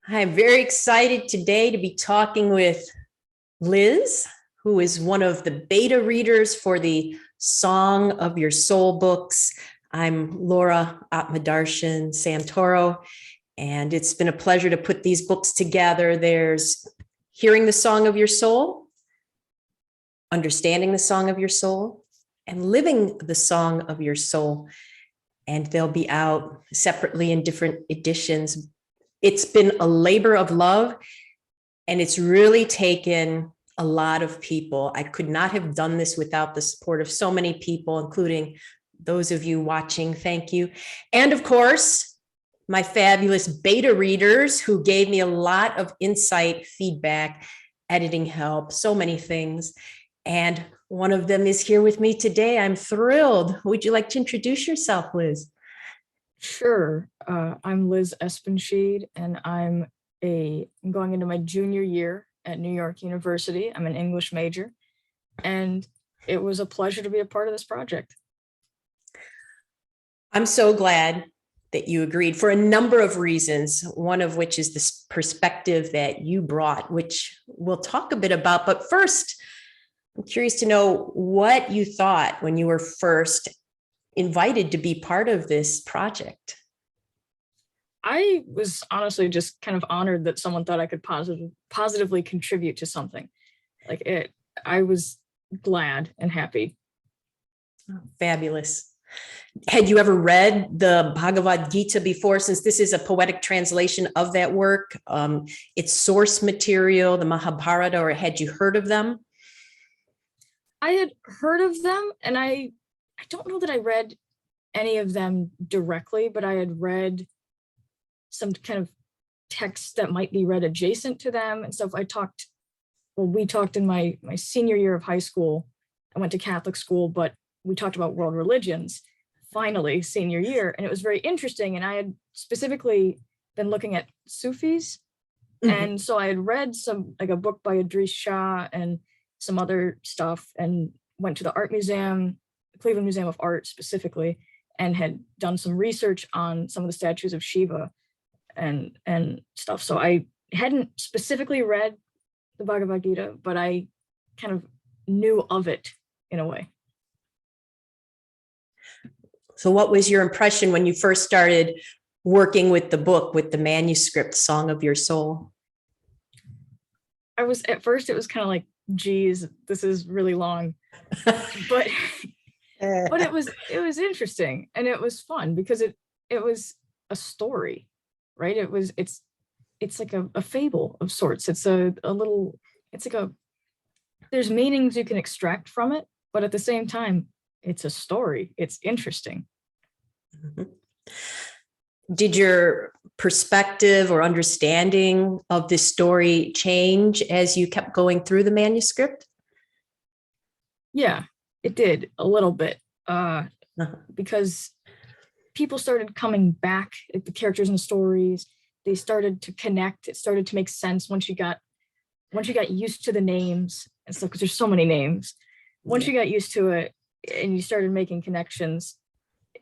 I'm very excited today to be talking with Liz, who is one of the beta readers for the Song of Your Soul books. I'm Laura Atmadarshan Santoro, and it's been a pleasure to put these books together. There's Hearing the Song of Your Soul, Understanding the Song of Your Soul, and Living the Song of Your Soul. And they'll be out separately in different editions. It's been a labor of love, and it's really taken a lot of people. I could not have done this without the support of so many people, including those of you watching. Thank you. And of course, my fabulous beta readers who gave me a lot of insight, feedback, editing help, so many things. And one of them is here with me today. I'm thrilled. Would you like to introduce yourself, Liz? Sure. I'm Liz Espenschied, and I'm going into my junior year at New York University. I'm an English major, and it was a pleasure to be a part of this project. I'm so glad that you agreed for a number of reasons, one of which is this perspective that you brought, which we'll talk a bit about. But first, I'm curious to know what you thought when you were first invited to be part of this project. I was honestly just kind of honored that someone thought I could positively contribute to something. I was glad and happy. Oh, fabulous. Had you ever read the Bhagavad Gita before, since this is a poetic translation of that work? It's source material, the Mahabharata, or had you heard of them? I had heard of them, and I don't know that I read any of them directly, but I had read some kind of texts that might be read adjacent to them and stuff. We talked in my senior year of high school. I went to Catholic school, but we talked about world religions, finally, senior year, and it was very interesting. And I had specifically been looking at Sufis. Mm-hmm. And so I had read a book by Idris Shah and some other stuff, and went to the art museum, the Cleveland Museum of Art specifically, and had done some research on some of the statues of Shiva and stuff. So I hadn't specifically read the Bhagavad Gita, but I kind of knew of it in a way. So what was your impression when you first started working with the book, with the manuscript Song of Your Soul? At first it was kind of like, geez, this is really long, but it was interesting, and it was fun because it was a story, right? It's like a fable of sorts. There's meanings you can extract from it, but at the same time, it's a story. It's interesting. Mm-hmm. Did your perspective or understanding of this story change as you kept going through the manuscript? Yeah, it did a little bit, because people started coming back, the characters in the stories, they started to connect. It started to make sense once you got used to the names and stuff, because there's so many names. Once you got used to it and you started making connections,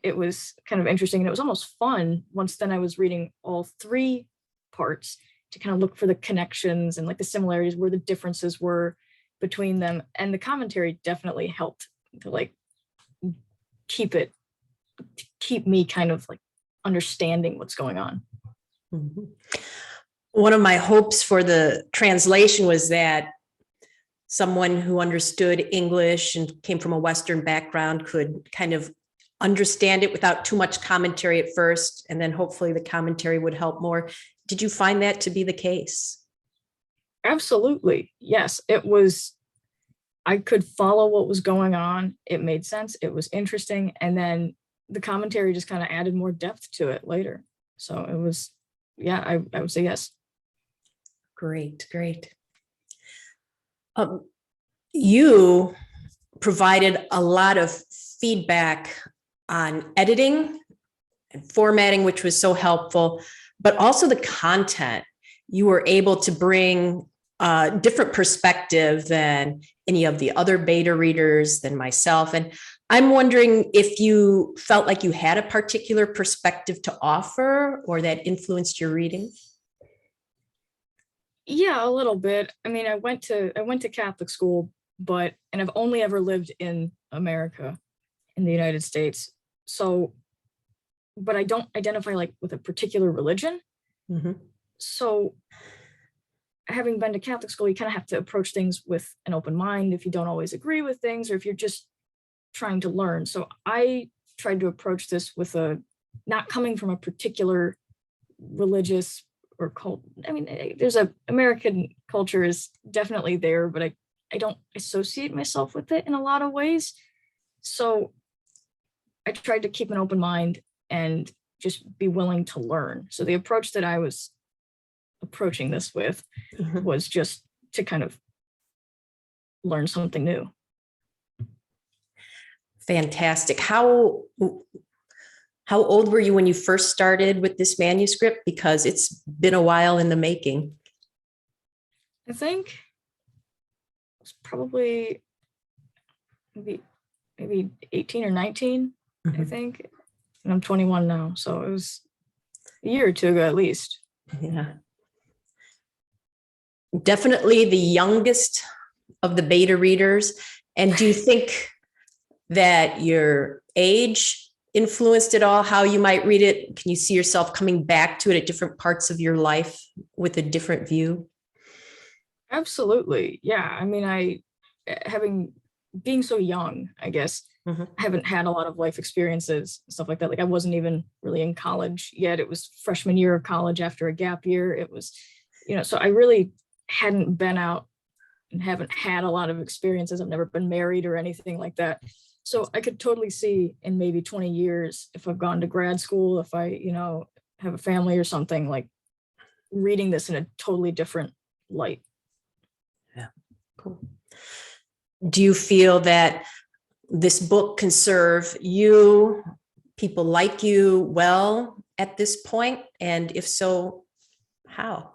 it was kind of interesting, and it was almost fun once then I was reading all three parts to kind of look for the connections and like the similarities, where the differences were between them. And the commentary definitely helped to like keep me kind of like understanding what's going on. Mm-hmm. One of my hopes for the translation was that someone who understood English and came from a Western background could kind of understand it without too much commentary at first, and then hopefully the commentary would help more. Did you find that to be the case? Absolutely. Yes, it was. I could follow what was going on. It made sense. It was interesting. And then the commentary just kind of added more depth to it later. So it was, yeah, I would say yes. Great. You provided a lot of feedback on editing and formatting, which was so helpful, but also the content. You were able to bring a different perspective than any of the other beta readers, than myself. And I'm wondering if you felt like you had a particular perspective to offer or that influenced your reading. Yeah, a little bit. I mean, I went to Catholic school, and I've only ever lived in America, in the United States. So, but I don't identify like with a particular religion. Mhm. So, having been to Catholic school, you kind of have to approach things with an open mind if you don't always agree with things or if you're just trying to learn. So, I tried to approach this with a not coming from a particular religious or cult. I mean, there's a American culture is definitely there, but I don't associate myself with it in a lot of ways. So I tried to keep an open mind and just be willing to learn. So the approach that I was approaching this with Mhm. was just to kind of learn something new. Fantastic. How old were you when you first started with this manuscript? Because it's been a while in the making. I think it's probably maybe 18 or 19, I Mhm. think. And I'm 21 now. So it was a year or two ago at least. Yeah. Definitely the youngest of the beta readers. And do you think that your age influenced at all how you might read it? Can you see yourself coming back to it at different parts of your life with a different view? Absolutely. Yeah. I mean, having being so young, I guess, Mhm. I haven't had a lot of life experiences, stuff like that. Like I wasn't even really in college yet. It was freshman year of college after a gap year. It was, so I really hadn't been out and haven't had a lot of experiences. I've never been married or anything like that. So I could totally see in maybe 20 years, if I've gone to grad school, if I, have a family or something, like reading this in a totally different light. Yeah. Cool. Do you feel that this book can serve you, people like you, well at this point? And if so, how?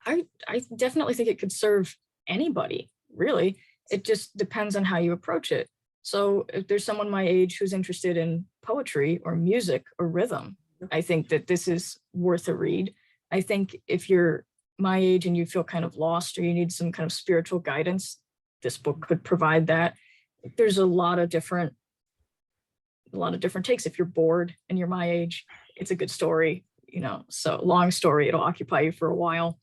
I definitely think it could serve anybody, really. It just depends on how you approach it. So if there's someone my age who's interested in poetry or music or rhythm, I think that this is worth a read. I think if you're my age and you feel kind of lost or you need some kind of spiritual guidance, this book could provide that. There's a lot of different takes. If you're bored and you're my age, it's a good story, so long story, it'll occupy you for a while.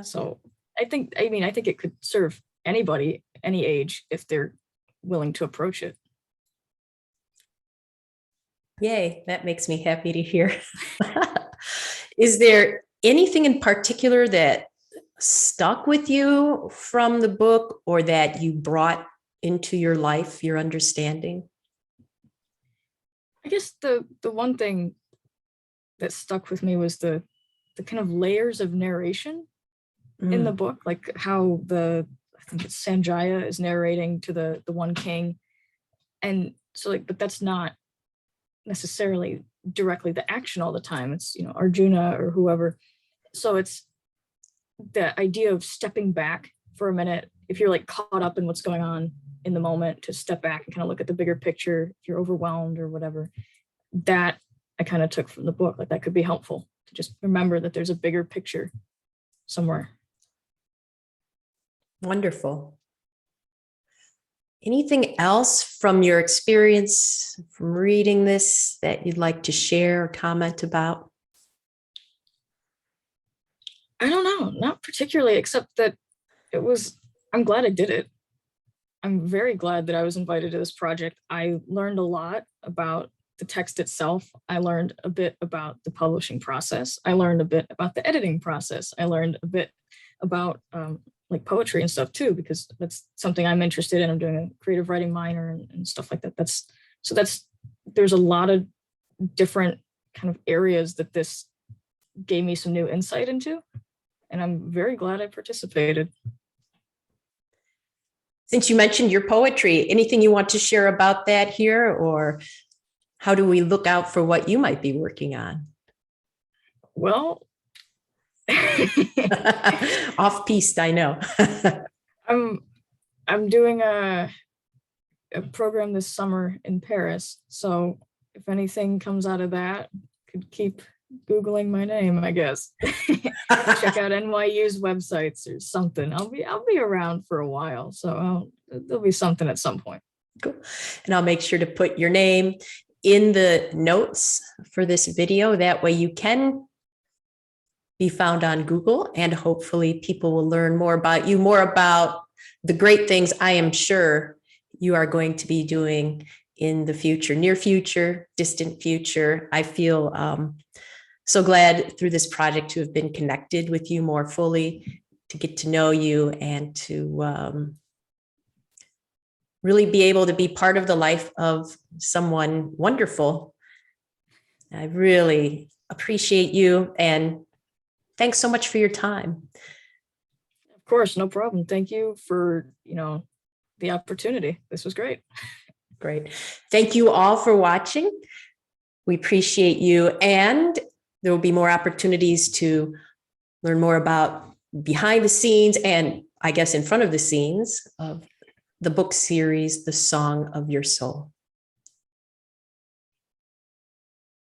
So I think it could serve anybody, any age, if they're willing to approach it. Yay, that makes me happy to hear. Is there anything in particular that stuck with you from the book or that you brought into your life, your understanding? I guess the one thing that stuck with me was the kind of layers of narration in the Mm. book, like how I think it's Sanjaya is narrating to the one king. And so but that's not necessarily directly the action all the time. It's, Arjuna or whoever. So it's the idea of stepping back for a minute. If you're like caught up in what's going on in the moment, to step back and kind of look at the bigger picture, if you're overwhelmed or whatever, that I kind of took from the book. Like that could be helpful to just remember that there's a bigger picture somewhere. Wonderful. Anything else from your experience from reading this that you'd like to share or comment about? I don't know, not particularly, except that I'm glad I did it. I'm very glad that I was invited to this project. I learned a lot about the text itself. I learned a bit about the publishing process. I learned a bit about the editing process. I learned a bit about like poetry and stuff too, because that's something I'm interested in. I'm doing a creative writing minor and stuff like that. There's a lot of different kind of areas that this gave me some new insight into. And I'm very glad I participated. Since you mentioned your poetry, anything you want to share about that here, or how do we look out for what you might be working on? Well, Off-piste, I know. I'm I'm doing a program this summer in Paris. So if anything comes out of that, could keep Googling my name, I guess. Check out NYU's websites or something. I'll be around for a while, so there'll be something at some point. Cool. And I'll make sure to put your name in the notes for this video. That way you can be found on Google, and hopefully people will learn more about you, more about the great things I am sure you are going to be doing in the future, near future, distant future. I feel so glad through this project to have been connected with you more fully, to get to know you, and to really be able to be part of the life of someone wonderful. I really appreciate you, and thanks so much for your time. Of course, no problem. Thank you for, the opportunity. This was great. Great. Thank you all for watching. We appreciate you, and there will be more opportunities to learn more about behind the scenes and I guess in front of the scenes of the book series, The Song of Your Soul.